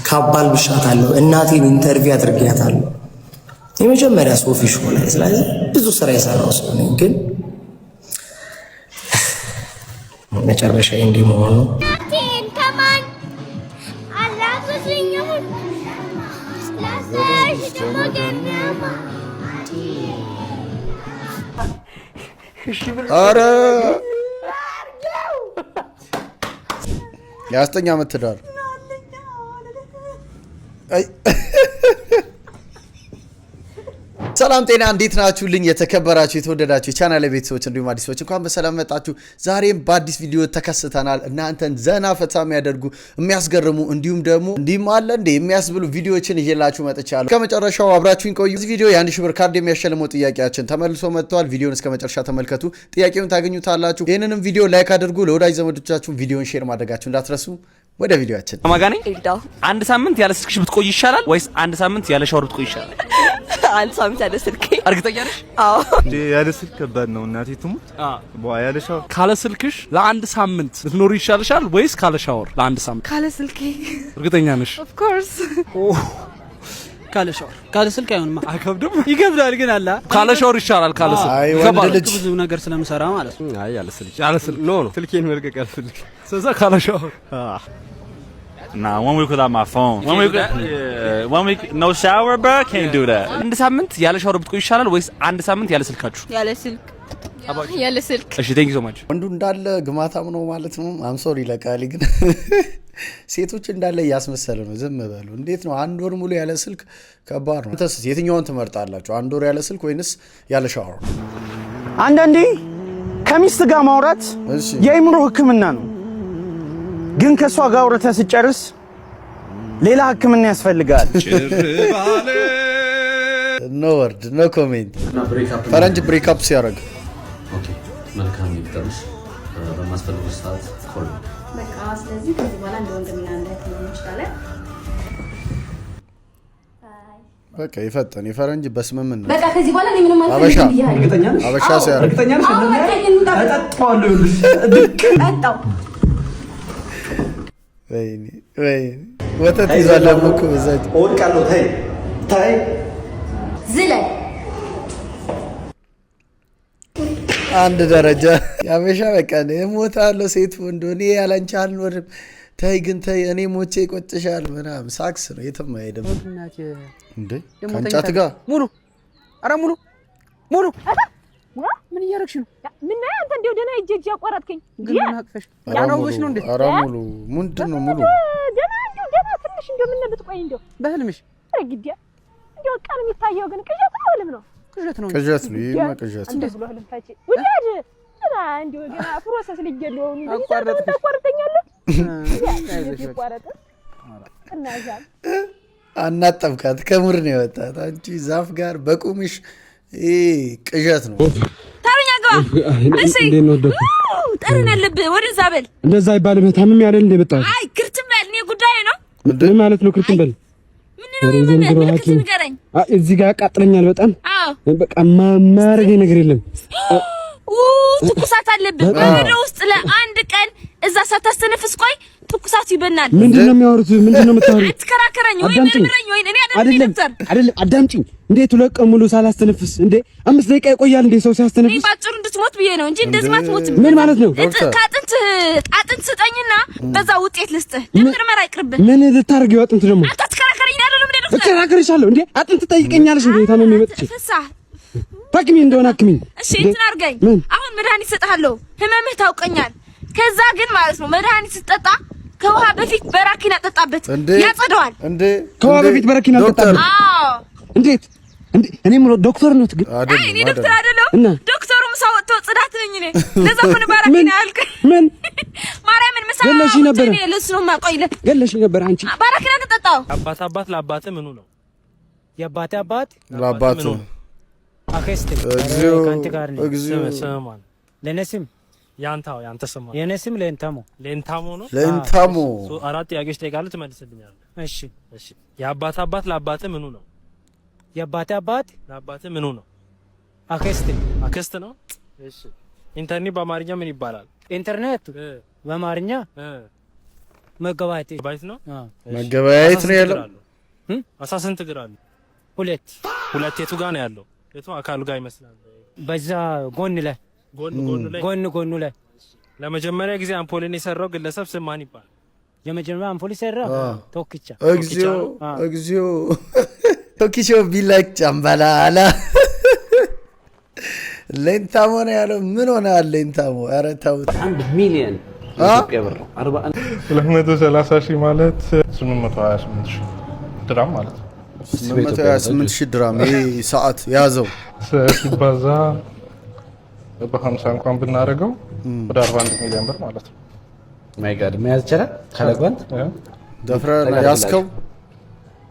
ካባል ብሻታለሁ እናቴን ኢንተርቪው አድርጌያታለሁ የመጀመሪያ ሶፊ ሾው ላይ ስለዚህ ብዙ ስራ የሰራው ሰው ነኝ ግን መጨረሻ እንዲህ መሆኑ አረ ያስተኛ መትዳር አይ ሰላም ጤና እንዴት ናችሁልኝ የተከበራችሁ የተወደዳችሁ የቻናሌ ቤተሰቦች እንዲሁም አዲሶች እንኳን በሰላም መጣችሁ ዛሬም በአዲስ ቪዲዮ ተከስተናል እናንተን ዘና ፈታ የሚያደርጉ የሚያስገርሙ እንዲሁም ደግሞ እንዲህም አለ እንደ የሚያስብሉ ቪዲዮዎችን ይዤላችሁ መጥቻለሁ ከመጨረሻው አብራችሁን ቆዩ እዚህ ቪዲዮ የ1000 ብር ካርድ የሚያሸልመው ጥያቄያችን ተመልሶ መጥቷል ቪዲዮውን እስከ መጨረሻ ተመልከቱ ጥያቄውን ታገኙታላችሁ ይሄንንም ቪዲዮ ላይክ አድርጉ ለወዳጅ ዘመዶቻችሁ ቪዲዮውን ሼር ማድረጋችሁ እንዳትረሱ ወደ ቪዲዮአችን ማጋኔ አንድ ሳምንት ያለ ስልክሽ ብትቆይ ይሻላል ወይስ አንድ ሳምንት ያለ ሻወር ብትቆይ ይሻላል? አንድ ሳምንት ያለ ስልክ። እርግጠኛ ነሽ? አዎ። ያለ ስልክ ከባድ ነው እናቴ ትሙት። ያለ ሻወር ካለ ስልክሽ ለአንድ ሳምንት ልትኖር ይሻልሻል ወይስ ካለ ሻወር ለአንድ ሳምንት? ካለ ስልክ። እርግጠኛ ነሽ? ኦፍ ኮርስ። ካለ ሻወር ካለ ስልክ አይሆንማ። አይከብድም? ይከብዳል ግን አላ ካለ ሻወር ይሻላል ካለ ስልክ። አይ ወንድ ልጅ ብዙ ነገር ስለምሰራ ማለት ነው። አይ ያለ ስልክ ኖ ስልኬን መልቀቅ አልፈልግ ስለዛ ካለ ሻወር Nah, 1 week without my phone. 1 week no shower, bro. Can't do that. አንድ ሳምንት ያለ ሻወር ብትቆይ ይሻላል ወይስ አንድ ሳምንት ያለ ስልካችሁ? ያለ ስልክ። ያለ ስልክ። እሺ thank you so much. ወንዱ እንዳለ ግማታም ነው ማለት ነው አም ሶሪ ለቃሊ ግን ሴቶች እንዳለ ያስመሰለ ነው ዝም በሉ እንዴት ነው አንድ ወር ሙሉ ያለ ስልክ ከባድ ነው እንተስ የትኛውን ትመርጣላችሁ አንድ ወር ያለ ስልክ ወይንስ ያለ ሻወር አንዳንዴ ከሚስት ጋር ማውራት የአእምሮ ህክምና ነው ግን ከሷ ጋር አውርተህ ስጨርስ ሌላ ህክምና ያስፈልጋል ኖ ወርድ ኖ ኮሜንት ፈረንጅ ብሬክ አፕ ሲያደርግ ኦኬ መልካም ይጥርሽ በማስፈልገው ሰዓት ኮል በቃ ስለዚህ ከዚህ በኋላ እንደወንድምና እንደህት ይችላል በቃ ይፈጠን የፈረንጅ በስምምን ነው በቃ ከዚህ በኋላ እኔ ምንም አልፈልግም ይያል እርግጠኛ ነሽ አበሻ ሲያደርግ እርግጠኛ ነሽ አጣጣዋለሁ አጣው ወይ ወተት ይዛል ለሙኩ በዛት ወድቃለሁ ታይ ዝለል አንድ ደረጃ ያበሻ በቃ እሞታለሁ ሴት ወንድ እኔ ያላንቺ አልኖርም ታይ ግን ታይ እኔ ሞቼ ይቆጭሻል ምናምን ሳክስ ነው የትም አይደለም እንዴ ካንጫት ጋር ሙሉ አረ ሙሉ ምን እያረግሽ ነው? ምን ነው አንተ እንደው ደና እጄ ያቆረጥከኝ ግን አቅፈሽ ያራውሽ ነው እንዴ? አረ ሙሉ ምንድነው ሙሉ ደና ትንሽ እንደው ምን ብትቆይ እንደው በህልምሽ ረግዲያ እንደው ቃል የሚታየው ግን ቅዠት ነው ህልም ነው ቅዠት ነው ይሄማ ቅዠት እንዴ ብሎ ህልም ታጪ ወዲያድ እና እንደው ገና ፕሮሰስ ልጀለው ነው ታቆርጠኛለህ ይቆረጥ እናዛል አናጠብካት ከምር ነው የወጣት አንቺ ዛፍ ጋር በቁምሽ ቅዠት ነው ታረኛ ጋር እሺ ጠረን ያለብህ ወደዛ በል እንደዛ አይባልም ታምም ያለ እንደ መጣ አይ ክርትም በል ነው ጉዳይ ነው ምን ማለት ነው ክርትም በል ምን ንገረኝ እዚህ ጋር ያቃጥለኛል በጣም በቃ ማማረግ ነገር የለም ትኩሳት አለብህ በረዶ ውስጥ ለአንድ ቀን እዛ ሳታስተነፍስ ቆይ ትኩሳት ይበናል ምንድነው የሚያወሩት ምንድነው የምታወሩት አትከራከረኝ ወይ ምርምረኝ ወይ እኔ አይደለም አዳምጪኝ እንዴት ሁለት ቀን ሙሉ ሳላስተነፍስ እንዴ 5 ደቂቃ ይቆያል እንዴ ሰው ሲያስተነፍስ ባጭሩ እንድትሞት ብዬ ነው እንጂ እንደዚህ ማትሞት ምን ማለት ነው አጥንት ስጠኝና በዛ ውጤት ልስጥህ ለምርመራ አይቅርብህ ምን ልታርጊው አጥንት ደግሞ አትከራከረኝ አይደለም እንዴ ዶክተር እከራከርሻለሁ እንዴ አጥንት ጠይቀኛለሽ እንዴ ታመም ይመጥሽ ፍሳ ታክሚ እንደሆነ አክሚኝ እሺ እንትን አድርገኝ አሁን መድኃኒት ሰጥሃለሁ ህመምህ ታውቀኛል ከዛ ግን ማለት ነው መድኃኒት ስትጠጣ ከውሃ በፊት በራኪና ጠጣበት ያጸደዋል እንዴ ከውሃ በፊት በራኪና ጠጣበት አዎ እንዴት እኔም ዶክተር ነው ግን አይ እኔ ዶክተር አይደለም ዶክተሩም ሰው ወጥቶ ጽዳት ነኝ እኔ ለዛ ሆነ በራኪና ያልክ ምን ማርያምን መሳ ገለሽ ነበር እኔ ለስኖ ማቆይለ ገለሽ ነበር አንቺ በራኪና ተጠጣው አባት ለአባት ምኑ ነው የአባት ለአባቱ አከስተ ካንተ ጋር ነው ሰማን ለነስም ያንተ ስም የነስም ለንታሞ ነው ለንታሞ አራት ጥያቄዎች ጠይቃለሁ ትመልስልኛለህ እሺ የአባት ለአባት ምኑ ነው የአባት ለአባት ምኑ ነው አከስተ ነው እሺ ኢንተርኔት በአማርኛ ምን ይባላል ኢንተርኔት በአማርኛ መገበያየት ነው። መገበያየት ነው ያለው። አሳ ስንት እግር አለው? ሁለት የቱ ጋር ነው ያለው? የቱ አካሉ ጋር ይመስላል? በዛ ጎን ላይ ጎኑ ላይ። ለመጀመሪያ ጊዜ አምፖልን የሰራው ግለሰብ ስም ማን ይባላል? የመጀመሪያ አምፖል የሰራው ቶኪቻ። እግዚኦ ቶኪቻ ቢላክ ጫምባላላ ሌንታሞ ነው ያለው። ምን ሆነሃል ሌንታሞ? ኧረ ተው። 1 ሚሊዮን ኢትዮጵያ ብር 230,000 ማለት 828,000 ድራም ማለት ነው። 828,000 ድራም። ይሄ ሰዓት ያዘው ሲባዛ በ50 እንኳን ብናደርገው ወደ 41 ሚሊዮን ብር ማለት ነው። ማይ ጋድ መያዝ ይችላል ካለ ጓንት ደፍረህ ያዝከው።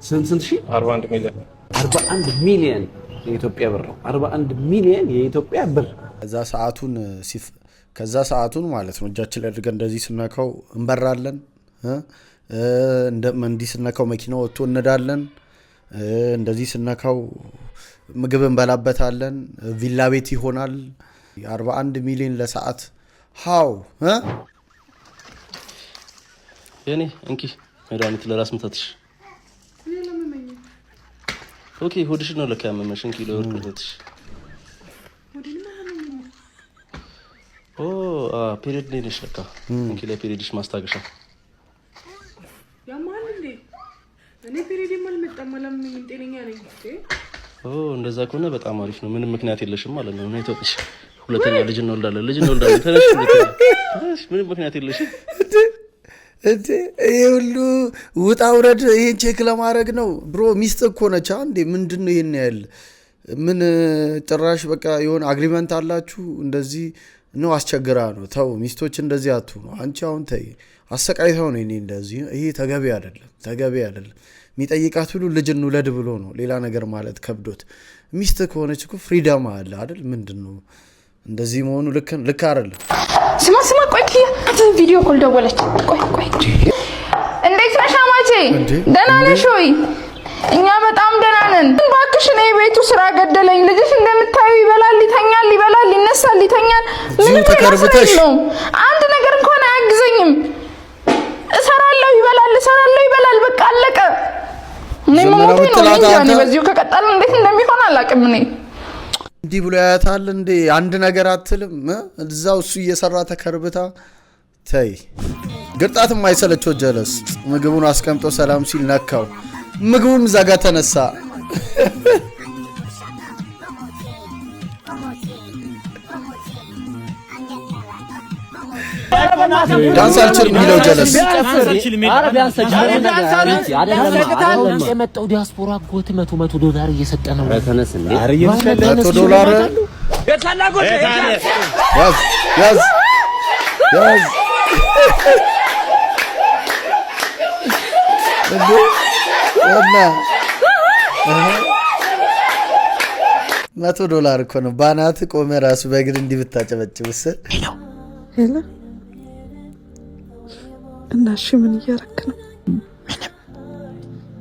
ስንት ሺህ? 41 ሚሊዮን 41 ሚሊዮን የኢትዮጵያ ብር ነው። 41 ሚሊዮን የኢትዮጵያ ብር። ከዛ ሰዓቱን ማለት ነው እጃችን ላይ አድርገን እንደዚህ ስነካው እንበራለን። እንዲህ ስነካው መኪና ወጥቶ እንዳለን። እንደዚህ ስነካው ምግብ እንበላበታለን። ቪላ ቤት ይሆናል። 41 ሚሊዮን ለሰዓት ሃው የኔ እንኪ መድኃኒት ለራስ ምታትሽ። ኦኬ ሆድሽ ነው ለካ ያመመሽ። እንኪ ለሆድ ምታትሽ። ፔሪድ ላይ ነሽ ለካ። እንኪ ለፔሪድሽ ማስታገሻ። ያማል እንዴ? እኔ ፔሪድ የማልመጣም ለምን ምን ጤነኛ ነኝ? እንደዛ ከሆነ በጣም አሪፍ ነው። ምንም ምክንያት የለሽም ማለት ነው። ነው ኢትዮጵያ ሁለተኛ ልጅ እንወልዳለን። ተነሽ። ምንም ምክንያት የለሽም እንዴ? ይሄ ሁሉ ውጣ ውረድ ይሄን ቼክ ለማድረግ ነው ብሮ? ሚስት እኮ ነች እንዴ? ምንድነው ይሄን ያህል? ምን ጭራሽ በቃ የሆነ አግሪመንት አላችሁ? እንደዚህ ነው አስቸግራ ነው። ተው ሚስቶች እንደዚህ አትሁኑ። አንቺ አሁን ተይ፣ አሰቃይተው ነው። እኔ እንደዚህ ይሄ ተገቢ አይደለም። የሚጠይቃት ሁሉ ልጅ እንውለድ ብሎ ነው። ሌላ ነገር ማለት ከብዶት። ሚስት ከሆነች እኮ ፍሪደም አለ አይደል? ምንድነው እንደዚህ መሆኑ? ልክ አይደለም። ስማ ቆይ ቪዲዮ ኮል ደወለች። ቆይ እንዴት ነሽ አማቼ? ደህና ነሽ ወይ? እኛ በጣም ደህና ነን። እባክሽ እኔ ቤቱ ስራ ገደለኝ። ልጅሽ እንደምታዩ ይበላል፣ ይተኛል፣ ይነሳል፣ ይተኛል። ምን ተከርብተሽ ነው? አንድ ነገር እንኳን አያግዘኝም። እሰራለሁ፣ ይበላል። በቃ አለቀ። እኔ ሞቴ ነው እንጂ በዚሁ ከቀጠለ እንዴት እንደሚሆን አላውቅም። እኔ እንዲህ ብሎ ያያታል እንዴ? አንድ ነገር አትልም? እዛው እሱ እየሰራ ተከርብታ። ተይ ግርጣትም አይሰለቸው ጀለስ። ምግቡን አስቀምጦ ሰላም ሲል ነካው። ምግቡም ዛጋ ተነሳ። ዳንስ አልችልም የሚለው ጀለስ። የመጣው ዲያስፖራ ጎት $100 እየሰጠ ነው። $100 ያዝ $100 እኮ ነው። ባናት ቆመ ራሱ በእግር እንዲህ ብታጨበጭብስ። ሄሎ እና እሺ ምን እያደረክ ነው? ምንም።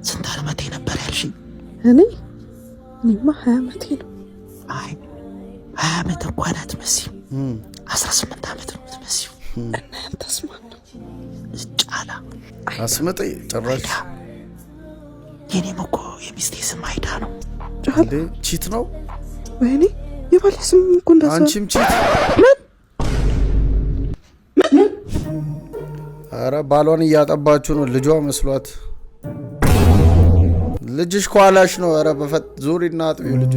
ስንት ዓመቴ ነበር ያልሽኝ? እኔማ 20 ዓመቴ ነው። አይ 20 ዓመት እንኳን አትመስይም። 18 ዓመት ነው የምትመስይው። እና ያንተስ ማን ነው? ጫላ አስመጣ ጭራሽ። የኔም እኮ የሚስቴ ስም አይዳ ነው። ቺት ነው? ወይኔ የባሌ ስም እኮ እንደዛ። አንቺም ቺት? ኧረ ባሏን እያጠባችሁ ነው። ልጇ መስሏት። ልጅሽ ኳላሽ ነው። ኧረ በፈት ዙሪና አጥቢው ልጁ።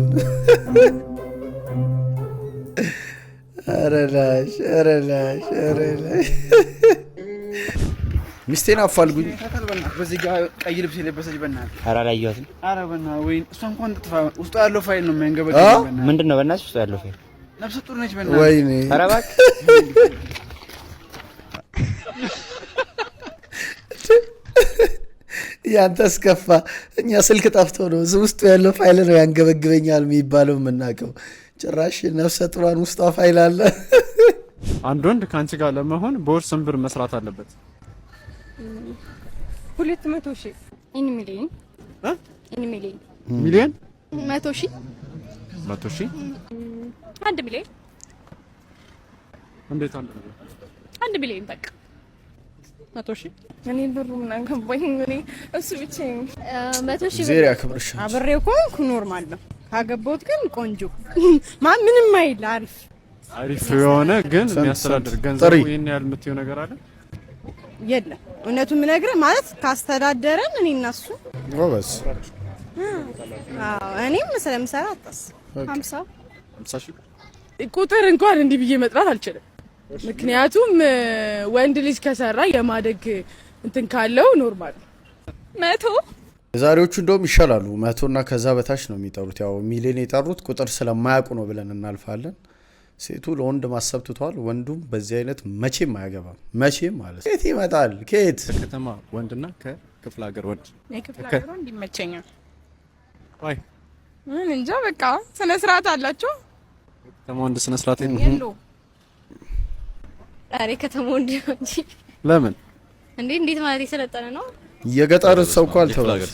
ኧረ ላሽ ሚስቴን አፋልጉኝ። በዚህ ጋር ቀይ ልብስ የለበሰች በእናትህ። ኧረ አላየኋትም። ኧረ በእናትህ ወይ እሷ እንኳን ትጥፋ። ውስጡ ያለው ፋይል ነው የሚያንገበግበው። ምንድን ነው በእናትሽ ውስጡ ያለው ፋይል? ነፍሰ ጡር ነች በእናትህ። ወይኔ ኧረ እባክህ ያንተ እስከፋ። እኛ ስልክ ጠፍቶ ነው ውስጡ ያለው ፋይል ነው ያንገበግበኛል የሚባለው የምናውቀው። ጭራሽ ነፍሰ ጡሯን ውስጧ ፋይል አለ። አንድ ወንድ ከአንቺ ጋር ለመሆን በወር ስንት ብር መስራት አለበት? 200,000 ሚሊዮን 100,000 1 ሚሊዮን። እንዴት 1 ሚሊዮን? 1 ሚሊዮን በቃ 100,000 እኔ ብሩ ምን አገባኝ እኔ እሱ ብቻ 100,000 ዜር ያክብርሽ አብሬው ኮንኩ ኖርማል ነው ካገባሁት ግን ቆንጆ ምንም አይል አሪፍ የሆነ ግን የሚያስተዳድር ገንዘብ ይሄን ያህል የምትይው ነገር አለ የለም እውነቱን ምነግርህ ማለት ካስተዳደረን እኔ እና እሱ ጎበዝ እኔም ስለምሰራ አጣስ 50 ቁጥር እንኳን እንዲህ ብዬ መጥራት አልችልም ምክንያቱም ወንድ ልጅ ከሰራ የማደግ እንትን ካለው ኖርማል 100 ዛሬዎቹ እንደውም ይሻላሉ 100 እና ከዛ በታች ነው የሚጠሩት ያው ሚሊዮን የጠሩት ቁጥር ስለማያውቁ ነው ብለን እናልፋለን ሴቱ ለወንድ ማሰብ ትቷል ወንዱም በዚህ አይነት መቼም አያገባም መቼም ማለት ሴት ይመጣል ከየት ከተማ ወንድና ከክፍለ ሀገር ወንድ የክፍለ ሀገር ወንድ ይመቸኛል አይ እንጃ በቃ ስነ ስርዓት አላቸው ከተማ ወንድ ስነ ስርዓት የለው አሬ ከተማ ወንድ እንጂ ለምን እንዴት ማለት የሰለጠነ ነው የገጠር ሰው ቋል ተባለ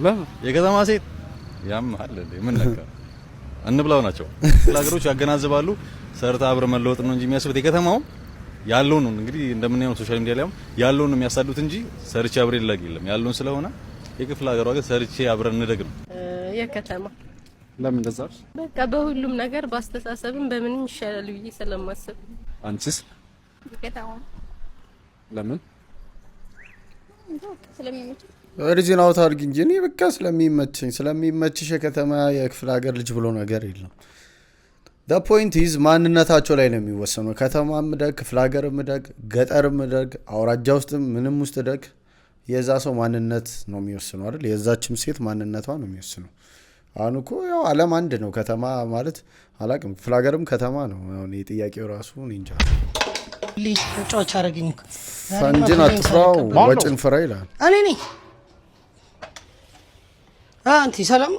ለምን የከተማ ሴት ያምሃል እንዴ ምን ነገር እንብላው ናቸው ለሀገሮች ያገናዝባሉ ሰርታ አብረ መለወጥ ነው እንጂ የሚያስቡት የከተማው ያለው ነው እንግዲህ እንደምናየው ሶሻል ሚዲያ ላይ ያለው ነው የሚያሳዱት እንጂ ሰርቼ አብሬ ለግ የለም ያለው ስለሆነ የክፍለ ሀገሩ አገር ሰርቼ አብረ እንደግ ነው የከተማ ለምን እንደዛስ በቃ በሁሉም ነገር ባስተሳሰብም በምንም ይሻላል ብዬ ስለማስብ አንቺስ የከተማ ለምን ስለሚመች ሪዝን አውት አድርጊ እንጂ እኔ በቃ ስለሚመችሽ የከተማ የክፍለ ሀገር ልጅ ብሎ ነገር የለም the point is ማንነታቸው ላይ ነው የሚወሰነው ከተማም ደግ ክፍለ ሀገርም ደግ ገጠርም ደግ አውራጃ ውስጥም ምንም ውስጥ ደግ የዛ ሰው ማንነት ነው የሚወስነው አይደል የዛችም ሴት ማንነቷ ነው የሚወስነው አሁን እኮ ያው ዓለም አንድ ነው ከተማ ማለት አላቅም ክፍለ ሀገርም ከተማ ነው አሁን የጥያቄው ራሱ እንጃ ልጅ ጫዎች አረጋኝ ፈንጅን አጥፋው ወጭን ፍራ ይላል እኔ ነኝ አንቲ ሰላም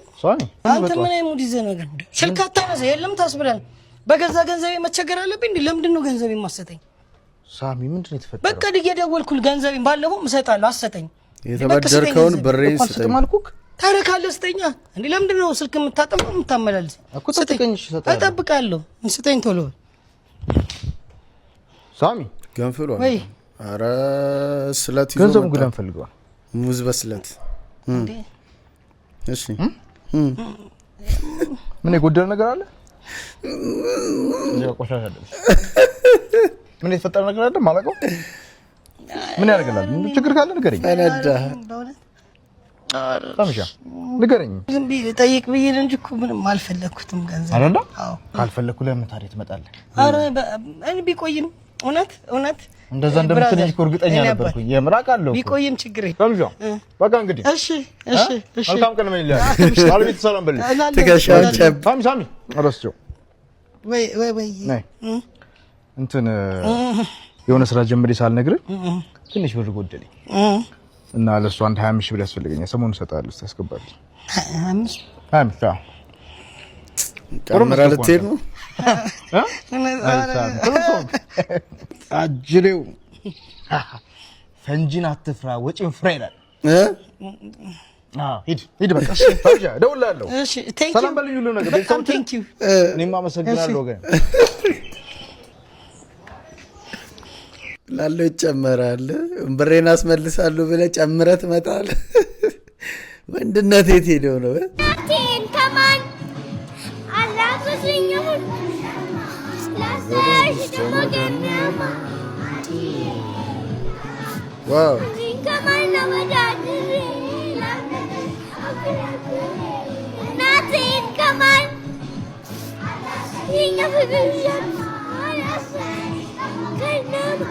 አንተ ምን አይሙድ ይዘህ ነገር ስልክ አታነሳ የለም ታስብላል በገዛ ገንዘቤ መቸገር አለብኝ እንዴ ለምንድን ነው ገንዘቤ ማሰጠኝ ሳሚ ምንድን ነው የተፈጠረው በቃ እየደወልኩል ገንዘቤን ባለፈው እሰጣለሁ አሰጠኝ የተበደርከውን ብሬን ስጠኝ ታረካለህ ስጠኛ እንዴ ለምንድን ነው ስልክ የምታጠምቀው የምታመላልስ እኮ ተጠቀኝሽ ሰጣለሁ እጠብቃለሁ ስጠኝ ቶሎ ሳሚ ገንፍሎ ወይ አረ ስለት ይዞ ገንዘቡን ጉዳን ፈልገዋል ሙዝ በስለት እንዴ እሺ ምን የጎደለ ነገር አለ ያው ቆሻሻ አይደለም ምን የተፈጠረ ነገር አለ ማለቀው ምን ያደርጋል ምን ችግር ካለ ንገረኝ አነዳ ታምሻ ንገረኝ ዝም ብዬ ጠይቅ ብዬ እንጂ እኮ ምንም አልፈለኩትም ገንዘብ አይደል ካልፈለኩ ለምን ታዲያ ትመጣለህ አረ እኔ ቢቆይም እውነት እንደዛ እንደምትነኝ እኮ እርግጠኛ ነበርኩኝ የምራቃለሁ ቢቆይም ችግር ታምሻ በቃ እንግዲህ እሺ መልካም ቀን ነው ይላል ባለቤት ሰላም በል ተከሻቸ ታምሳሚ አረስጆ ወይ ነይ እንትን የሆነ ስራ ጀምሬ ሳልነግርህ ትንሽ ብር ጎደለኝ እና ለሱ አንድ 25 ብር ያስፈልገኛል ሰሞኑን እሰጥሃለሁ ታስገባለህ 25 ጨምራ ልትሄድ ነው አጅሬው ፈንጂን አትፍራ ወጪን ፍራ ይላል ሂድ በቃ ታውጃ ደውላለሁ እሺ ቴንክ ዩ ሰላም በልኝ ሁሉ ነገር ቤተሰብ ቴንክ ዩ እኔማ አመሰግናለሁ ወገን ላለው ይጨመራል ብሬን አስመልሳለሁ ብለህ ጨምረህ ትመጣለህ ወንድነት የት ሄደው ነው ቴን ከማን አላፈስኝ ሁሉ ላሳሽ ደሞገናማ ዋው ከማን ነው ወዳድሬ ናቴን ከማን ይኛ ፍቅርሻል አላሳሽ ከነማ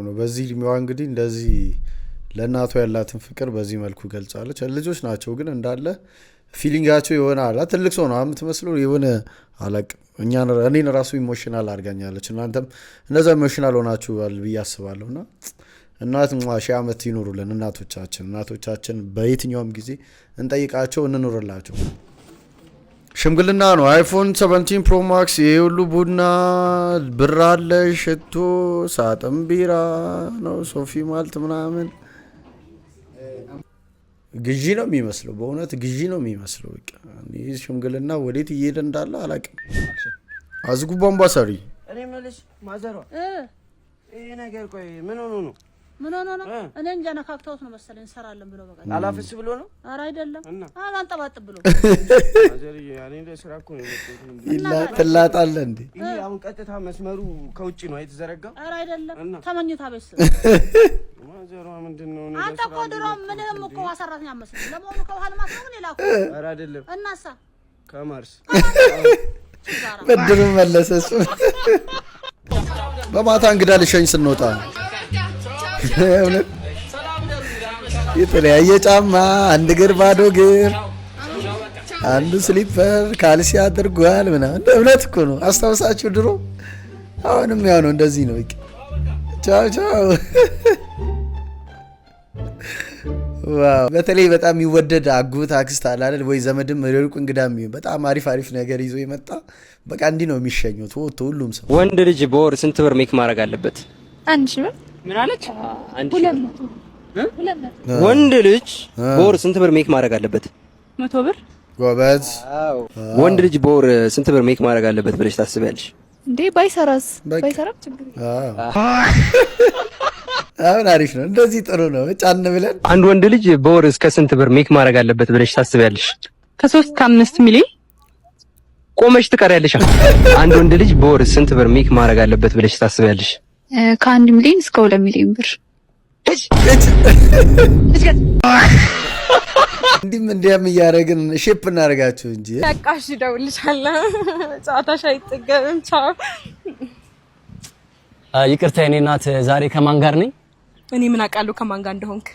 ነው በዚህ እድሜዋ እንግዲህ እንደዚህ ለእናቷ ያላትን ፍቅር በዚህ መልኩ ገልጻለች ልጆች ናቸው ግን እንዳለ ፊሊንጋቸው የሆነ አላ ትልቅ ሰው ነው የምትመስለው የሆነ አላቅ እኔን ራሱ ኢሞሽናል አድርጋኛለች እናንተም እንደዛ ኢሞሽናል ሆናችኋል ብዬ አስባለሁና እናት ሺህ ዓመት ይኖሩልን እናቶቻችን በየትኛውም ጊዜ እንጠይቃቸው እንኖርላቸው። ሽምግልና ነው። አይፎን 17 ፕሮ ማክስ ይሄ ሁሉ ቡና ብር አለ ሽቶ ሳጥን ቢራ ነው ሶፊ ማልት ምናምን ግዢ ነው የሚመስለው። በእውነት ግዢ ነው የሚመስለው። በቃ ይህ ሽምግልና ወዴት እየሄደ እንዳለ አላውቅም። አዝጉ አምባሳሪ እኔ መልሽ ማዘሯ ይሄ ነገር ቆይ ምን ሆኖ ነው? ምን ሆኖ ነው? እኔ እንጃ ነካክተውት ነው መሰለኝ እንሰራለን ብሎ በቃ አላፍስ ብሎ ነው። ኧረ አይደለም አላንጠባጥብ ብሎ ማዘር ያኔ ለስራ እኮ ነው ትላጣለህ እንዴ? ይሄ አሁን ቀጥታ መስመሩ ከውጪ ነው የተዘረጋው። ኧረ አይደለም ተመኝታ ቤት ማዘሯ ምንድነው? አንተ እኮ ድሮ ምንም እኮ ሰራተኛ መስለኝ ለሞኑ ከውሃ ልማት ነው ምን ይላኩ? ኧረ አይደለም እናሳ ከማርስ በድሩ መለሰሱ በማታ እንግዳ ልሸኝ ስንወጣ የተለያየ ጫማ አንድ እግር ባዶ እግር አንዱ ስሊፐር ካልሲ አድርጓል ምናምን እውነት እኮ ነው። አስታውሳችሁ ድሮ አሁንም ያው ነው እንደዚህ ነው። ቻው ቻው። ዋው በተለይ በጣም የሚወደድ አጎት አክስት አለ አይደል ወይ ዘመድም ሩቅ እንግዳም በጣም አሪፍ ነገር ይዞ የመጣ በቃ እንዲህ ነው የሚሸኘው ወጥቶ ሁሉም ሰው። ወንድ ልጅ በወር ስንት ብር ሜክ ማድረግ አለበት? 1000 ብር። ምን አለች? 200 ወንድ ልጅ በወር ስንት ብር ሜክ ማድረግ አለበት? 100 ብር። ጎበዝ። ወንድ ልጅ በወር ስንት ብር ሜክ ማድረግ አለበት ብለሽ ታስቢያለሽ? እንዴ ባይሰራስ? ባይሰራም ችግር አሁን አሪፍ ነው እንደዚህ ጥሩ ነው። ጫን ብለን አንድ ወንድ ልጅ በወር እስከ ስንት ብር ሜክ ማድረግ አለበት ብለሽ ታስቢያለሽ? ከ3 ከ5 ሚሊዮን ቆመሽ ትቀሪያለሽ። አንድ ወንድ ልጅ በወር ስንት ብር ሜክ ማድረግ አለበት ብለሽ ታስቢያለሽ? ከ1 ሚሊዮን እስከ 2 ሚሊዮን ብር። እንዲህም እያደረግን ሼፕ እናደርጋችሁ እንጂ በቃሽ እደውልልሻለሁ። ጨዋታሽ አይጠገብም። ቻው። ይቅርታ የኔ እናት ዛሬ ከማን ጋር ነኝ? እኔ ምን አውቃለሁ ከማን ጋር እንደሆንክ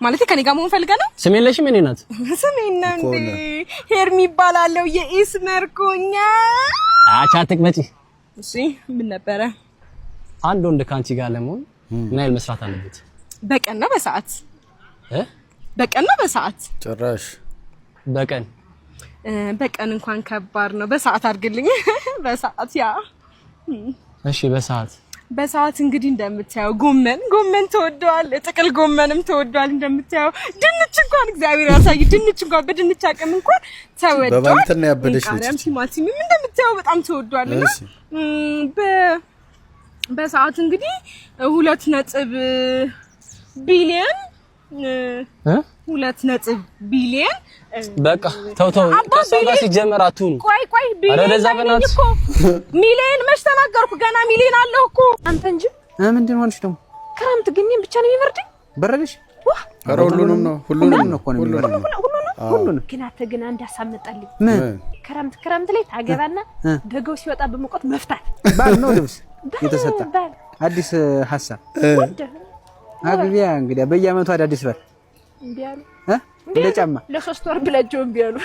ማለት ከኔ ጋር መሆን ፈልጋ ነው? ስሜን ለሽም የኔ እናት ስሜን ነው እንዴ? ሄርሚ ይባላልው የኢስመርኩኛ አቻትክ መጪ። እሺ ምን ነበረ? አንድ ወንድ ካንቺ ጋር ለመሆን ምን ያህል መስራት አለበት? በቀን ነው በሰዓት? በቀን ነው በሰዓት? ጭራሽ በቀን እንኳን ከባድ ነው። በሰዓት አድርግልኝ። በሰዓት ያ እሺ በሰዓት እንግዲህ እንደምታየው ጎመን ተወዷል፣ ጥቅል ጎመንም ተወዷል። እንደምታየው ድንች እንኳን እግዚአብሔር ያሳይ ድንች እንኳን በድንች አቅም እንኳን ተወዷል። በባንተና ያበደሽ ልጅ ቲማቲም እንደምታየው በጣም ተወዷልና በሰዓት እንግዲህ 2 ቢሊዮን 2 ቢሊዮን በቃ ተው ከሷ ጋር ሲጀመር አትሁኑ። ቆይ ቢሊዮን እኮ ሚሊዮን መች ተናገርኩ? ገና ሚሊዮን አለው እኮ አንተ እንጂ ምንድን ሆነሽ ደግሞ? ክረምት ግን ብቻ ነው የሚበርደኝ። በረደሽ? ኧረ ሁሉንም ነው ሁሉንም ግን አንተ ግን አንድ አሳመጣልኝ። ምን ክረምት ላይ ታገባና በጋው ሲወጣ በመቆጥ መፍታት ባል ነው ልብስ የተሰጣ አዲስ ሐሳብ አግቢያ እንግዲህ በየአመቱ አዳዲስ ባል እንዲያሉ ለጫማ ለ3 ወር ብላቸው እንቢያሉ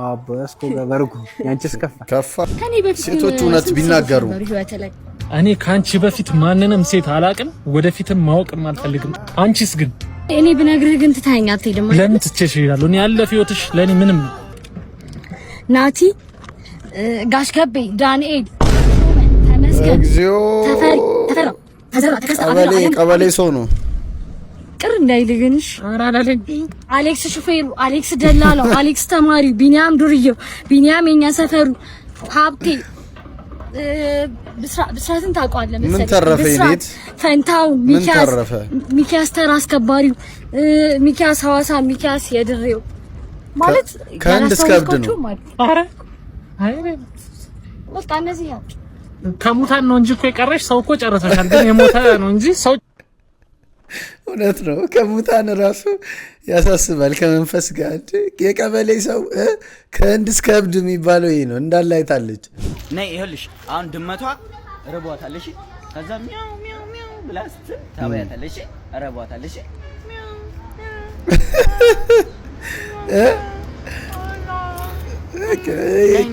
አባስኮ ገበርኩ ያንቺስ ከፋ ከኔ በፊት ሴቶች እውነት ቢናገሩ እኔ ካንቺ በፊት ማንንም ሴት አላቅም፣ ወደፊትም ማወቅም አልፈልግም። አንቺስ ግን እኔ ብነግርህ ግን ትታኛ አትሄድም። ለምን ትቼሽ እሄዳለሁ? እኔ ያለፈ ህይወትሽ ለኔ ምንም ናቲ ጋሽ ገቤ ዳንኤል ተመስገን እግዚኦ ቀበሌ ሰው ነው። ቅር እንዳይልግንሽ አሌክስ ሹፌሩ፣ አሌክስ ደላላው፣ አሌክስ ተማሪው፣ ቢኒያም ዱርዬው፣ ቢኒያም የኛ ሰፈሩ፣ ሀብቴ ብስራትን ታውቀዋለህ መሰለኝ። ምን ተረፈ? ቤት ፈንታው፣ ሚኪያስ ተራ አስከባሪው፣ ሚኪያስ ሐዋሳ፣ ሚኪያስ የድሬው ማለት ከአንድ እስከ እብድ ነው። አረ በቃ እነዚህ ያው ከሙታን ነው እንጂ እኮ የቀረሽ ሰው እኮ ጨረሰሻል። ግን የሞተ ነው እንጂ ሰው እውነት ነው። ከሙታን ራሱ ያሳስባል ከመንፈስ ጋር። የቀበሌ ሰው ከአንድ እስከ እብድ የሚባለው ይሄ ነው። እንዳለ አይታለች። ነይ ይኸውልሽ፣ አሁን ድመቷ ርቧታለሽ። ከዛ ሚያው ሚያው ሚያው ብላ ስትል ታበያታለሽ። ርቧታለሽ።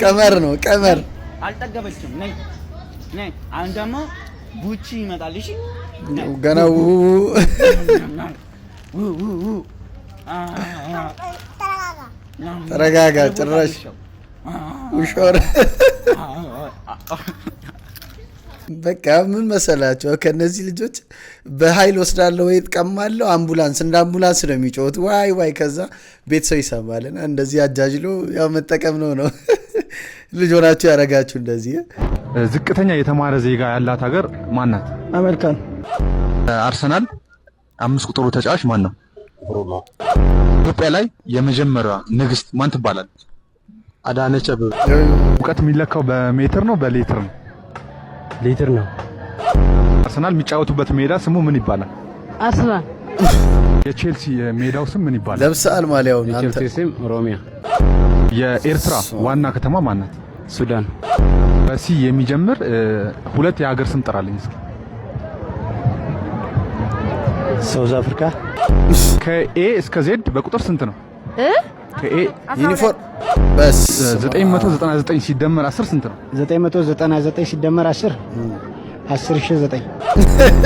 ቀመር ነው ቀመር። አልጠገበችም። ነይ አሁን ደግሞ ቡቺ ይመጣል። እሺ ገና ተረጋጋ። ጭራሽ ውሾር በቃ ምን መሰላቸው ከነዚህ ልጆች በኃይል ወስዳለሁ ወይ ትቀማለሁ አምቡላንስ እንደ አምቡላንስ ነው የሚጮት ዋይ ዋይ ከዛ ቤተሰብ ይሰማልና እንደዚህ አጃጅሎ ያው መጠቀም ነው ልጅ ሆናችሁ ያረጋችሁ እንደዚህ ዝቅተኛ የተማረ ዜጋ ያላት ሀገር ማን ናት? አሜሪካን። አርሰናል 5 ቁጥሩ ተጫዋች ማን ነው? ብሩኖ። ኢትዮጵያ ላይ የመጀመሪያዋ ንግስት ማን ትባላለች? አዳነች አበበ። ሙቀት የሚለካው በሜትር ነው በሊትር ነው? ሊትር ነው። አርሰናል የሚጫወቱበት ሜዳ ስሙ ምን ይባላል? አርሰናል። የቼልሲ ሜዳው ስም ምን ይባላል? ለብሰሃል ማሊያውን አንተ። የቼልሲ ስም ሮሚያ። የኤርትራ ዋና ከተማ ማን ናት? ሱዳን። በሲ የሚጀምር ሁለት የሀገር ስም ጥራልኝ እስኪ። ሳውዝ አፍሪካ። ከኤ እስከ ዜድ በቁጥር ስንት ነው? ከኤ ዩኒፎርም በስ 999 ሲደመር 10 ስንት ነው? 999 ሲደመር 10 10009።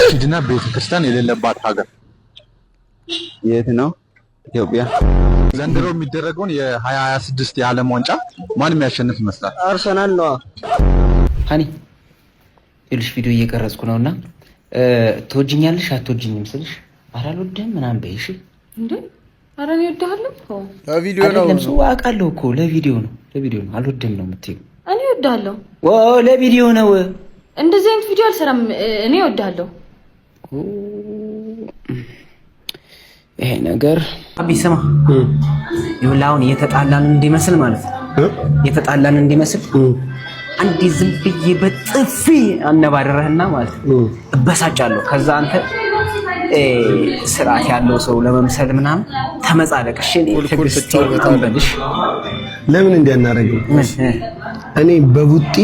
ሂድና ቤተክርስቲያን የሌለባት ሀገር የት ነው? ኢትዮጵያ። ዘንድሮ የሚደረገውን የ2026 የዓለም ዋንጫ ማን የሚያሸንፍ ይመስላል? አርሰናል ነው። ሃኒ ይልሽ ቪዲዮ እየቀረጽኩ ነውና ትወጂኛለሽ አትወጂኝም ስልሽ ኧረ አልወድህም ምናምን በይሽ እንዴ? ኧረ እኔ እወድሃለሁ። ለቪዲዮ ነው አይደለም ሰው አውቃለሁ እኮ ለቪዲዮ ነው አልወድህም ነው የምትይው። እኔ እወድሃለሁ። ለቪዲዮ ነው። እንደዚህ አይነት ቪዲዮ አልሰራም። እኔ እወድሃለሁ። ይሄ ነገር አቢ ስማ ይኸውልህ አሁን እየተጣላን እንዲመስል ማለት ነው እየተጣላን እንዲመስል አንዴ ዝም ብዬ በጥፊ አነባረረህና ማለት ነው እበሳጫለሁ። ከዛ አንተ ስርዓት ያለው ሰው ለመምሰል ምናምን ተመጻደቅ። እሺ ትግስታውልሽ ለምን እንዲያናረገው እኔ በቡጢ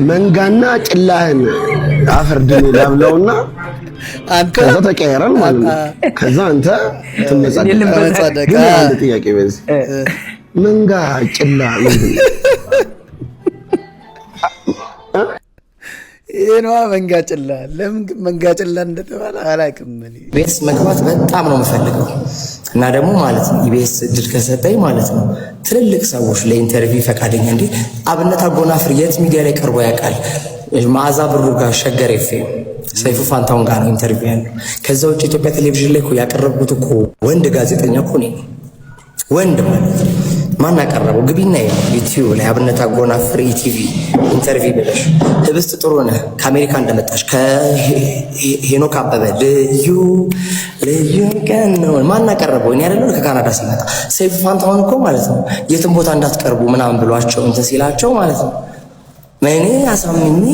መንጋና ጭላህን አፈርድኔ ላብለውና ከዛ ተቀየረን ማለት ነው። ከዛ አንተ ትመጻደቅ። ግን አንድ ጥያቄ በዚህ መንጋ ጭላ ምንድን ነው? ይሄነዋ መንጋጭላ ለምን መንጋጭላ እንደተባለ አላውቅም። ኢቢኤስ መግባት በጣም ነው የምፈልገው እና ደግሞ ማለት ነው ኢቢኤስ እድል ከሰጠኝ ማለት ነው ትልልቅ ሰዎች ለኢንተርቪው ፈቃደኛ እንዴ አብነት አጎናፍር የት ሚዲያ ላይ ቀርቦ ያውቃል? መዓዛ ብሩ ጋር ሸገር ኤፍኤም ሰይፉ ፋንታውን ጋር ነው ኢንተርቪው ያለው። ከዛ ውጭ ኢትዮጵያ ቴሌቪዥን ላይ እኮ ያቀረብኩት እኮ ወንድ ጋዜጠኛ እኮ ነኝ። ወንድ ማለት ማን አቀረበው? ግቢና ዩቲዩብ ላይ አብነት አጎናፍር ኢቲቪ ኢንተርቪው ብለሽ ህብስት ጥሩ ነህ ከአሜሪካ እንደመጣሽ ከሄኖክ አበበ ልዩ ቀን ነው ማን አቀረበው? እኔ አይደለም ከካናዳ ሲመጣ ሰይፉ ፋንታውን እኮ ማለት ነው የትም ቦታ እንዳትቀርቡ ምናምን ብሏቸው እንትን ሲላቸው ማለት ነው እኔ አሳምኜ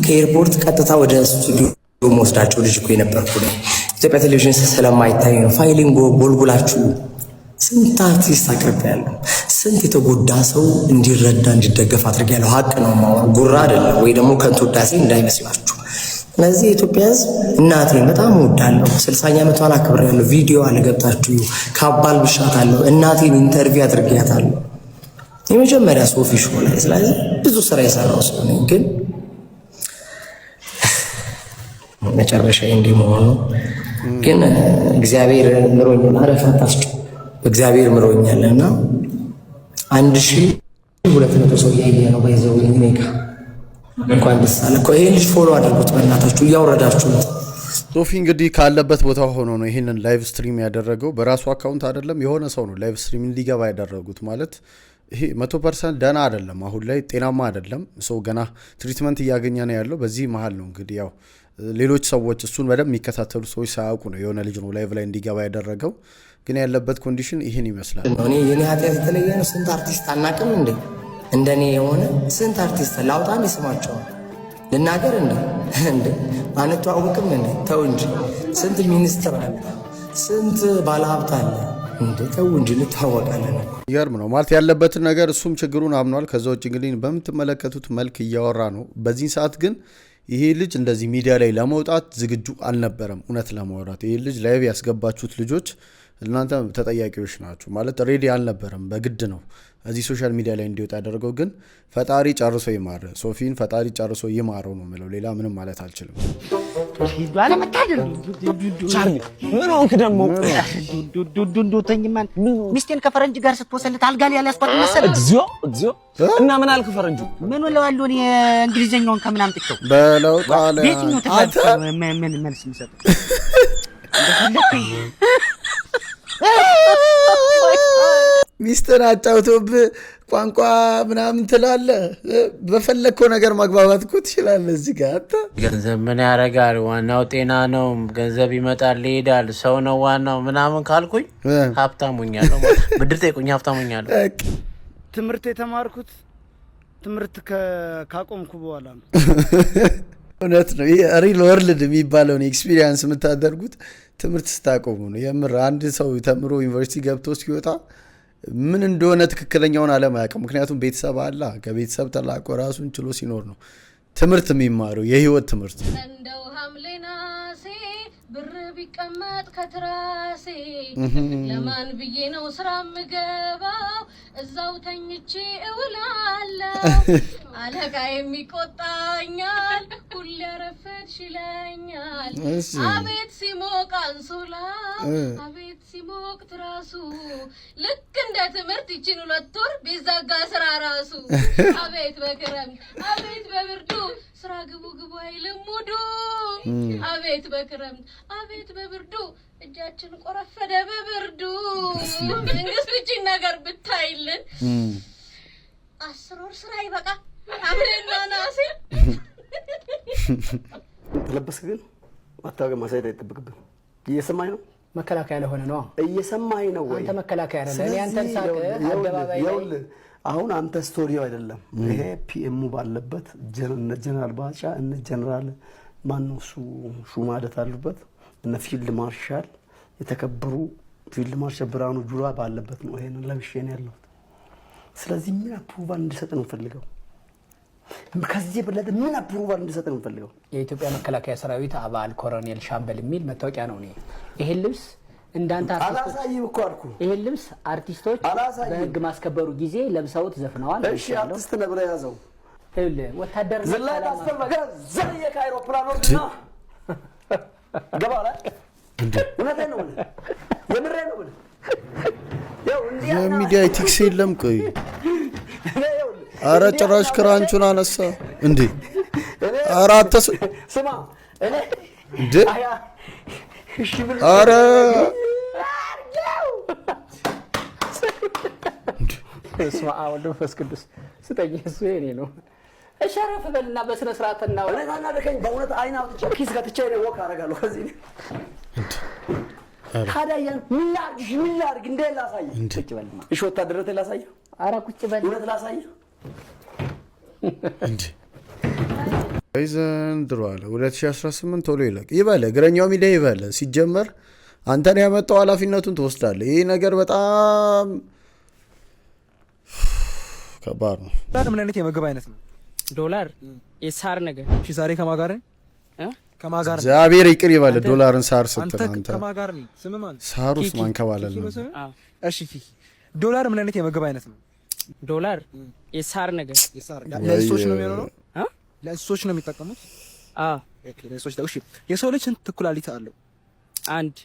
ከኤርፖርት ቀጥታ ወደ ስቱዲዮ መወስዳቸው ልጅ እኮ የነበርኩ ነው። ኢትዮጵያ ቴሌቪዥን ስለማይታይ ነው ፋይሊንግ ጎልጉላችሁ ስንት አርቲስት አቅርቤያለሁ። ስንት የተጎዳ ሰው እንዲረዳ እንዲደገፍ አድርጌያለሁ። ሀቅ ነው ማወራ ጉራ አይደለም ወይ ደግሞ ከንቱ ውዳሴ እንዳይመስላችሁ። ስለዚህ የኢትዮጵያ ሕዝብ እናቴን በጣም እወዳለሁ። 60ኛ ዓመቷን አክብሬያለሁ። ቪዲዮ አለ ገብታችሁ ካባል ብሻታለሁ። እናቴን ኢንተርቪው አድርጌያታለሁ የመጀመሪያ ሶፊ ሾው ላይ። ስለዚህ ብዙ ስራ የሰራው ሰው ነኝ። ግን መጨረሻ እንዲህ መሆኑ ግን እግዚአብሔር ምሮኛል። አረፋት አስጭ እግዚአብሔር ምሮኛልና 1200 ሰው ያየ ነው ባይዘው ኔጋ እንኳን ደስ አለ እኮ። ይሄ ልጅ ፎሎ አድርጉት በእናታችሁ እያወረዳችሁ። ሶፊ እንግዲህ ካለበት ቦታ ሆኖ ነው ይሄንን ላይቭ ስትሪም ያደረገው። በራሱ አካውንት አይደለም የሆነ ሰው ነው ላይቭ ስትሪም እንዲገባ ያደረጉት። ማለት ይሄ 100% ደህና አይደለም፣ አሁን ላይ ጤናማ አይደለም። ሰው ገና ትሪትመንት እያገኘ ነው ያለው። በዚህ መሀል ነው እንግዲህ ያው ሌሎች ሰዎች እሱን በደንብ የሚከታተሉ ሰዎች ሳያውቁ ነው የሆነ ልጅ ነው ላይቭ ላይ እንዲገባ ያደረገው። ግን ያለበት ኮንዲሽን ይህን ይመስላል። እኔ የኔ ኃጢአት የተለየ ነው። ስንት አርቲስት አናውቅም እንዴ? እንደኔ የሆነ ስንት አርቲስት ላውጣም ይስማቸዋል ልናገር እንዴ አንተዋወቅም እንዴ? ተው እንጂ ስንት ሚኒስትር አለ፣ ስንት ባለሀብት አለ እንዴ? ተው እንጂ እንታወቃለን። ይገርም ነው ማለት ያለበትን ነገር እሱም ችግሩን አምኗል። ከዛ ውጭ እንግዲህ በምትመለከቱት መልክ እያወራ ነው። በዚህ ሰዓት ግን ይሄ ልጅ እንደዚህ ሚዲያ ላይ ለመውጣት ዝግጁ አልነበረም። እውነት ለማውራት ይሄ ልጅ ላይቭ ያስገባችሁት ልጆች እናንተ ተጠያቂዎች ናችሁ ማለት ሬዲ አልነበረም በግድ ነው እዚህ ሶሻል ሚዲያ ላይ እንዲወጣ ያደረገው ግን ፈጣሪ ጨርሶ ይማረ ሶፊን ፈጣሪ ጨርሶ ይማረው ነው ማለት ሌላ ምንም ማለት አልችልም ባለ መታደር ቻርሚ ምን ሆንክ ደሞ ዱዱዱዱተኝማን ሚስቴን ከፈረንጅ ጋር ስትወሰልት አልጋ ላይ ያስቆጥ መሰለ እግዚኦ እና ምን አልክ ፈረንጁ ምን ወለዋለሁ እኔ እንግሊዘኛውን ከምን አምጥቼው በለው ጣሊያን አንተ ምን መልስ ምሰጥ ሚስተር አጫውቶብህ ቋንቋ ምናምን ትላለህ በፈለከው ነገር ማግባባት እኮ ትችላለህ እዚህ ጋር ገንዘብ ምን ያደርጋል ዋናው ጤና ነው ገንዘብ ይመጣል ይሄዳል ሰው ነው ዋናው ምናምን ካልኩኝ ሀብታም ሆኛለሁ ብድር ጠይቁኝ ሀብታም ሆኛለሁ ትምህርት የተማርኩት ትምህርት ካቆምኩ በኋላ ነው እውነት ነው ይሄ ሪል ወርልድ የሚባለውን ኤክስፒሪየንስ የምታደርጉት ትምህርት ስታቆሙ ነው የምር አንድ ሰው ተምሮ ዩኒቨርሲቲ ገብቶ ሲወጣ ምን እንደሆነ ትክክለኛውን ዓለም አያውቅም ምክንያቱም ቤተሰብ አለ ከቤተሰብ ተላቆ ራሱን ችሎ ሲኖር ነው ትምህርት የሚማረው የህይወት ትምህርት እንደው ሐምሌናሴ ብር ቢቀመጥ ከትራሴ ለማን ብዬ ነው ስራ ምገባው እዛው ተኝቼ እውላለሁ አለቃ የሚቆጣኛል ሁሌ ያረፈድሽ ይለኛል አቤት ሲሞቅ አንሶላ አቤት ሲሞቅ ትራሱ ልክ እንደ ትምህርት ይችን 2 ወር ቢዘጋ ስራ ራሱ አቤት በክረምት አቤት በብርዱ ስራ ግቡ አይልም ሙዱ አቤት በክረምት አቤት በብርዱ እጃችን ቆረፈደ በብርዱ መንግስት እቺን ነገር ብታይልን 10 ወር ስራ ይበቃ አብረና ናሴ ተለበስ ግን ማታወቅ ማሳየት አይጠብቅብን እየሰማኝ ነው መከላከያ ለሆነ ነው እየሰማኝ ነው ወይ አንተ መከላከያ አይደለም እኔ አንተን ሳቀ አደባባይ ላይ አሁን አንተ ስቶሪው አይደለም ይሄ ፒኤም ባለበት ጀነራል ባጫ እነ ጀነራል ማነው ሹ ማለት አሉበት እነ ፊልድ ማርሻል የተከበሩ ፊልድ ማርሻል ብርሃኑ ጁላ ባለበት ነው ይሄንን ለብሼን ያለው ስለዚህ ምን አፕሩቫል እንዲሰጥ ነው ፈልገው ከዚህ በለጠ ምን አፕሩቫል እንዲሰጥ ነው ፈልገው የኢትዮጵያ መከላከያ ሰራዊት አባል ኮሎኔል ሻምበል የሚል መታወቂያ ነው ነው ይሄ ልብስ እንዳንተ አላሳይም እኮ አልኩ ይሄ ልብስ አርቲስቶች በህግ ማስከበሩ ጊዜ ለብሰውት ዘፍነዋል እሺ አርቲስት ነብረ ያዘው ወታደር ዘላታ አስተማጋ ዘየ ካይሮፕላኖች ነው ገባላ እውነቴ ነው የምሬ ነው የሚዲያ ኤቲክስ የለም ቆይ አረ ጭራሽ ክራንቹን አነሳ እንዴ አራተ ስማ እኔ እንዴ አረ እስማ አወልዶ ፈስቅዱስ ስጠኝ እሱ የኔ ነው እሸረፍ በልና በስነ ስርዓትና ወለና ደከኝ በእውነት አይና አውጥቼ ኪስ ጋትቼ ነው ወክ አረጋለሁ ከዚህ ታዲያ ምን ላድርግ እንደ ላሳይ ቁጭ በልና እሺ ወታደረቴ ላሳይ አረ ቁጭ በል እውነት ላሳይ እንዴ ዘንድሮ አለ 2018 ቶሎ ይለቅ ይበለ እግረኛው ሚዲያ ይበለ ሲጀመር አንተን ያመጣው ኃላፊነቱን ትወስዳለህ ይሄ ነገር በጣም ከባድ ነው ምን አይነት የምግብ አይነት ነው ዶላር የሳር ነገር እሺ ዛሬ ከማጋር እግዚአብሔር ይቅር ይበለ ዶላርን ሳር ስትል አንተ ከማጋር ነው ስም ማን ሳሩስ ማንከባለል ነው እሺ ዶላር ምን አይነት የምግብ አይነት ነው ዶላር የሳር ነገር የሳር ለእንስሶች ነው የሚሆነው ለእንስሶች ነው የሚጠቀሙት ኦኬ ለእንስሶች እሺ የሰው ልጅ ስንት ኩላሊት አለው አንድ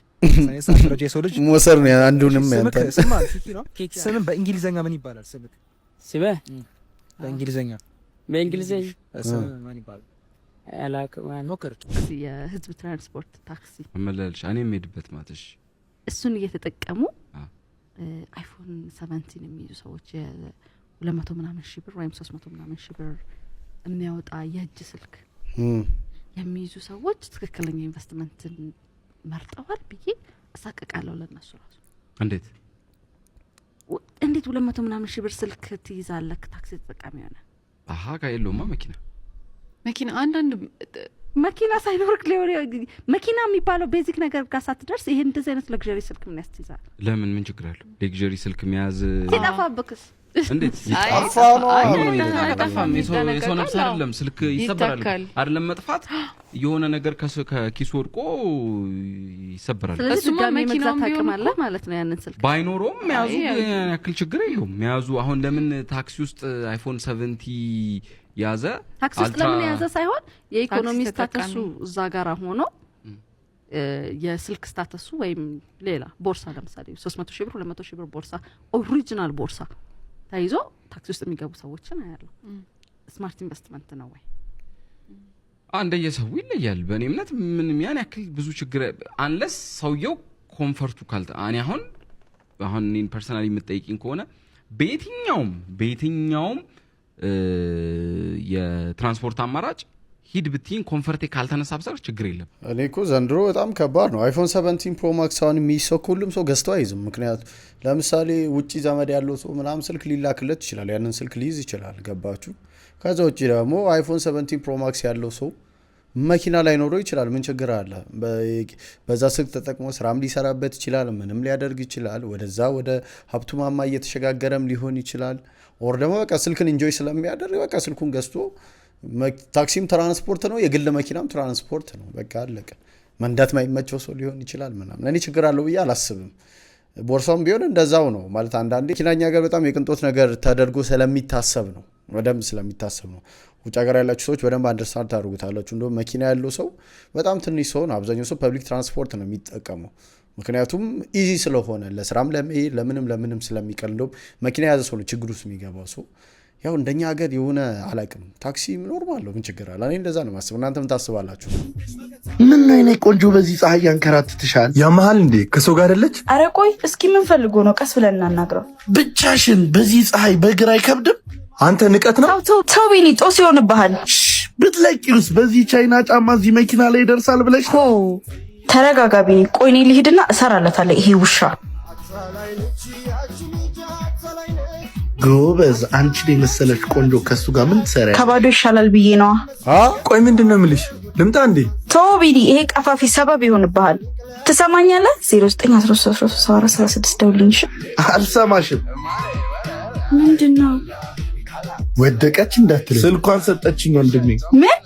ሳይንስ አስረጀ የሰው ልጅ ሞሰር ነው አንዱንም ያንተ ስም ነው ስም በእንግሊዘኛ ምን ይባላል ስም በእንግሊዘኛ ስም ማን ይባላል አላክ ማን ሞከር የህዝብ ትራንስፖርት ታክሲ አመላልሽ እኔ የምሄድበት ማተሽ እሱን እየተጠቀሙ አይፎን 17 የሚይዙ ሰዎች 200 ምናምን ሺህ ብር ወይም 300 ምናምን ሺህ ብር የሚያወጣ የእጅ ስልክ የሚይዙ ሰዎች ትክክለኛ ኢንቨስትመንትን መርጠዋል ብዬ አሳቀቃለሁ ለነሱ ራሱ እንዴት 200 ምናምን ሺህ ብር ስልክ ትይዛለህ ታክሲ ተጠቃሚ ሆነ አሃ ካይሎማ መኪና አንዳንድ መኪና ሳይኖርክ መኪና የሚባለው ቤዚክ ነገር ጋር ሳትደርስ ይሄን እንደዚህ አይነት ለግዠሪ ስልክ ምን ያስይዛል ለምን ምን ችግር አለው ለግዠሪ ስልክ መያዝ ሲጠፋብክስ እንዴት ይጣፋ ነው? አይጠፋም። የሰው ነፍስ አይደለም ስልክ ይሰበራል አይደለም መጥፋት የሆነ ነገር ከኪስ ወድቆ ይሰበራል። ስለዚህ ድጋሚ መግዛት አቅም አለ ማለት ነው። ያንን ስልክ ባይኖርም መያዙ ያክል ችግር የለውም። መያዙ አሁን ለምን ታክሲ ውስጥ አይፎን 70 ያዘ? ታክሲ ውስጥ ለምን ያዘ ሳይሆን የኢኮኖሚ ስታተሱ እዛ ጋር ሆኖ የስልክ ስታተሱ ወይም ሌላ ቦርሳ ለምሳሌ 300 ሺህ ብር 200 ሺህ ብር ቦርሳ ኦሪጂናል ቦርሳ ታይዞ ታክሲ ውስጥ የሚገቡ ሰዎችን አያለሁ። ስማርት ኢንቨስትመንት ነው ወይ? እንደየሰው ይለያል። በእኔ እምነት ምንም ያን ያክል ብዙ ችግር አንለስ ሰውየው ኮምፎርቱ ካልተ እኔ አሁን እኔን ፐርሰናሊ የምትጠይቂኝ ከሆነ በየትኛውም የትራንስፖርት አማራጭ ሂድ ብትይኝ ኮንፈርቴ ካልተነሳብሰር ችግር የለም። እኔ እኮ ዘንድሮ በጣም ከባድ ነው። አይፎን 17 ፕሮ ማክስ አሁን የሚይዘው ሁሉም ሰው ገዝቶ አይዝም። ምክንያቱም ለምሳሌ ውጪ ዘመድ ያለው ሰው ምናምን ስልክ ሊላክለት ይችላል፣ ያንን ስልክ ሊይዝ ይችላል። ገባችሁ? ከዛ ውጪ ደግሞ አይፎን 17 ፕሮ ማክስ ያለው ሰው መኪና ላይ ኖረው ይችላል። ምን ችግር አለ? በዛ ስልክ ተጠቅሞ ስራም ሊሰራበት ይችላል፣ ምንም ሊያደርግ ይችላል። ወደዛ ወደ ሀብቱ ማማ እየተሸጋገረም ሊሆን ይችላል። ኦር ደግሞ በቃ ስልክን ኢንጆይ ስለሚያደርግ በቃ ስልኩን ገዝቶ ታክሲም ትራንስፖርት ነው፣ የግል መኪናም ትራንስፖርት ነው። በቃ አለቀ። መንዳት ማይመቸው ሰው ሊሆን ይችላል ምናምን። እኔ ችግር አለው ብዬ አላስብም። ቦርሳውም ቢሆን እንደዛው ነው ማለት አንዳንዴ መኪናኛ ጋር በጣም የቅንጦት ነገር ተደርጎ ስለሚታሰብ ነው፣ በደንብ ስለሚታሰብ ነው። ውጭ ሀገር ያላችሁ ሰዎች በደንብ አንደርስታንድ ታደርጉታላችሁ። እንደውም መኪና ያለው ሰው በጣም ትንሽ ሰው ነው። አብዛኛው ሰው ፐብሊክ ትራንስፖርት ነው የሚጠቀመው፣ ምክንያቱም ኢዚ ስለሆነ ለስራም ለመሄድ ለምንም ስለሚቀል። እንደውም መኪና የያዘ ሰው ነው ችግር ውስጥ የሚገባው ሰው። ያው እንደኛ ሀገር የሆነ አላቅም ታክሲ ኖርማል ነው፣ ምን ችግር አለ? እኔ እንደዛ ነው ማስብ። እናንተ ምን ታስባላችሁ? ምን ነው የኔ ቆንጆ በዚህ ፀሐይ ያንከራትትሻል? ያመሃል እንዴ? ከሰው ጋር አይደለች? አረ ቆይ እስኪ ምን ፈልጎ ነው? ቀስ ብለን እናናግረው። ብቻሽን በዚህ ፀሐይ በእግር አይከብድም? አንተ ንቀት ነው። ተው ቢኒ፣ ጦስ ይሆንብሃል። ብትለቂውስ በዚህ ቻይና ጫማ እዚህ መኪና ላይ ይደርሳል ብለሽ? ተረጋጋ ቢኒ። ቆይ እኔ ልሂድና እሰራለታለሁ። ይሄ ውሻ ጎበዝ፣ አንቺን የመሰለች ቆንጆ ከሱ ጋር ምን ትሰሪያለሽ? ከባዶ ይሻላል ብዬ ነዋ። ቆይ ምንድን ነው የምልሽ? ልምጣ እንዴ? ተው ቢኒ፣ ይሄ ቀፋፊ ሰበብ ይሆንብሃል። ትሰማኛለህ? 09133436 ደውልልኝ። አልሰማሽም። ምንድነው? ወደቀች እንዳትል ስልኳን ሰጠችኝ ወንድሜ። ምን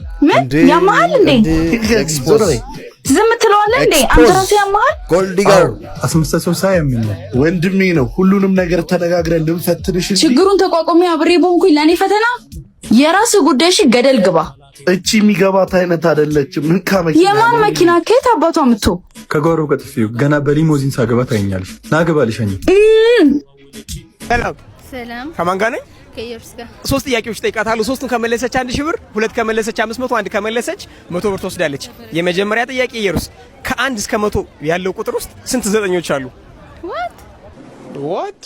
ያማሃል እንዴ? ዝም ትለዋለህ እንዴ? አንተ ራስህ ያማሃል። ጎልዲጋር አስመሰሰው ሳይምኝ ወንድሜ ነው። ሁሉንም ነገር ተነጋግረን ልንፈትንሽ እንጂ ችግሩን ተቋቁሜ አብሬ ቦንኩኝ ለኔ ፈተና። የራስ ጉዳይሽ ገደል ግባ። እቺ የሚገባት አይነት አይደለችም። ምን ካመኪና የማን መኪና ከየት አባቷ ምቶ ከጓሮ ቀጥፊው ገና በሊሞዚን ሳገባ ታየኛለሽ። ናገባልሽኝ። ሰላም ከማን ጋር ነኝ? ከየርስ ጋር 3 ጥያቄዎች ጠይቃታለሁ። 3ቱን ከመለሰች 1000 ብር፣ 2 ከመለሰች 500፣ 1 ከመለሰች 100 ብር ትወስዳለች። የመጀመሪያ ጥያቄ የሩስ ከ1 እስከ 100 ያለው ቁጥር ውስጥ ስንት ዘጠኞች አሉ? what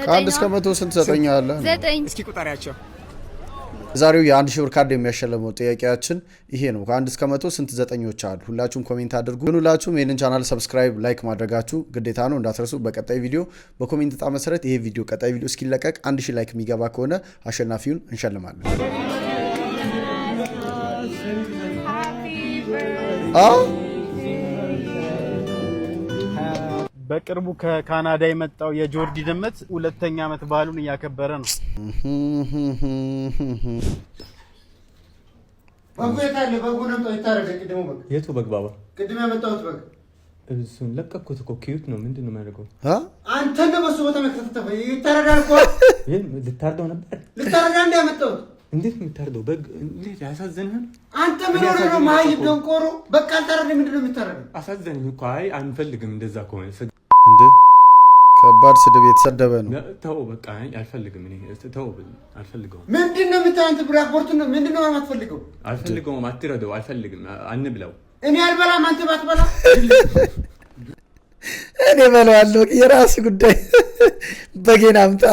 ከ1 እስከ 100 ስንት ዘጠኝ አለ? እስኪ ቁጠሪያቸው። ዛሬው የ1000 ብር ካርድ የሚያሸልመው ጥያቄያችን ይሄ ነው። ከ1 እስከ 100 ስንት ዘጠኞች አሉ? ሁላችሁም ኮሜንት አድርጉ። ሁላችሁም ይሄንን ቻናል ሰብስክራይብ፣ ላይክ ማድረጋችሁ ግዴታ ነው እንዳትረሱ። በቀጣይ ቪዲዮ በኮሜንት ጣ መሰረት ይሄ ቪዲዮ ቀጣይ ቪዲዮ እስኪለቀቅ 1000 ላይክ የሚገባ ከሆነ አሸናፊውን እንሸልማለን። በቅርቡ ከካናዳ የመጣው የጆርዲ ድመት 2ኛ ዓመት በዓሉን እያከበረ ነው። በጉ የታለ? በጉ ነው ይታረቀ። ቅድሙ በግ የቱ በግ ባባ? ቅድም ያመጣሁት በግ እሱን ለቀኩት እኮ ኪዩት ነው። ምንድነው የሚያደርገው? አንተ ነው በሱ ቦታ መከተተፈ ይታረዳል እኮ። ልታርደው ነበር? ልታረዳ እንደ ያመጣሁት። እንዴት የምታርደው በግ? እንዴት ያሳዘንህን። አንተ ምን ሆነ ነው ማይብ ደንቆሮ? በቃ አልታረደ። ምንድነው የሚታረደው? አሳዘንህ እኮ። አይ አንፈልግም እንደዛ ከሆነ እንዴ ከባድ ስድብ የተሰደበ ነው። ተው በቃ አልፈልግም። እኔ ተው አልፈልገውም። ምንድነው የምታንተ ብራክቦርት ነው? ምንድነው የማትፈልገው? አልፈልገውም። አትረደው። አልፈልግም። አንብላው። እኔ አልበላም። አንተ ባትበላ እኔ በላዋለሁ። የራስ ጉዳይ። በጌን አምጣ።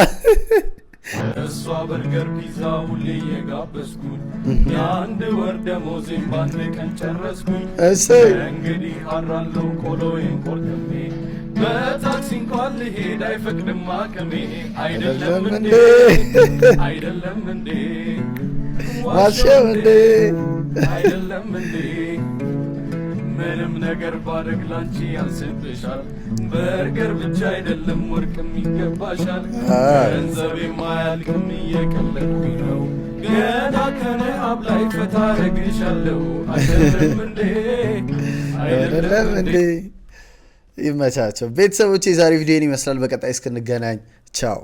እሷ በርገር ፒዛ ሁሌ የጋበዝኩኝ የአንድ ወር ደሞዜን በአንድ ቀን ጨረስኩኝ። እንግዲህ አራለው ቆሎዬን ቆልሜ በታክሲ እንኳን ልሄድ አይፈቅድም አቅሜ። አይደለም እንዴ አይደለም እንዴ ዋሸው እንዴ አይደለም እንዴ ምንም ነገር ባረግ ላንቺ ያንስብሻል በርገር ብቻ አይደለም ወርቅም ይገባሻል ገንዘብ የማያልቅም እየቀለድኩኝ ነው ገና ከነአብ ላይ ፈታ ረግሻለሁ አይደለም እንዴ ይመቻቸው ቤተሰቦቼ የዛሬ ቪዲዮን ይመስላል በቀጣይ እስክንገናኝ ቻው